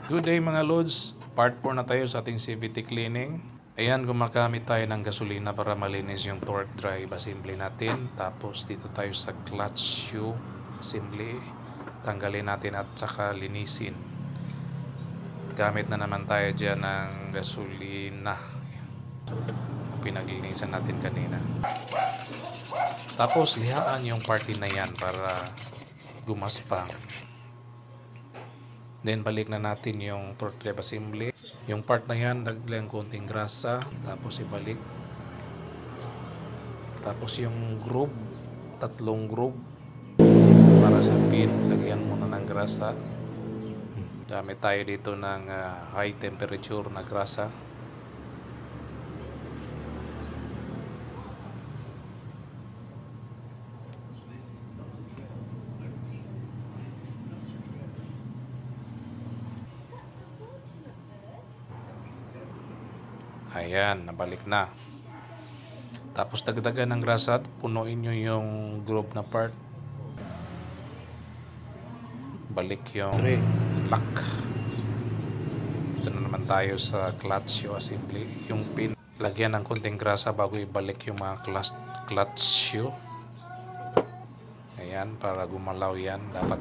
Good day mga Lods, part 4 na tayo sa ating CVT cleaning. Ayan, gumagamit tayo ng gasolina para malinis yung torque drive assembly natin. Tapos dito tayo sa clutch shoe assembly, tanggalin natin at saka linisin. Gamit na naman tayo dyan ng gasolina, pinaglinisan natin kanina. Tapos lihaan yung party na yan para gumaspang. Then balik na natin yung torque drive assembly. Yung part na yan, lagyan konting grasa, tapos ibalik. Tapos yung groove, 3 groove para sa pin, lagyan muna ng grasa. Gamit tayo dito ng high temperature na grasa. Ayan, nabalik na. Tapos dagdagan ng grasa at punuin nyo yung groove na part. Balik yung lock. Ito na naman tayo sa clutch shoe assembly. Yung pin, lagyan ng konting grasa bago ibalik yung mga clutch shoe. Ayan, para gumalaw yan, dapat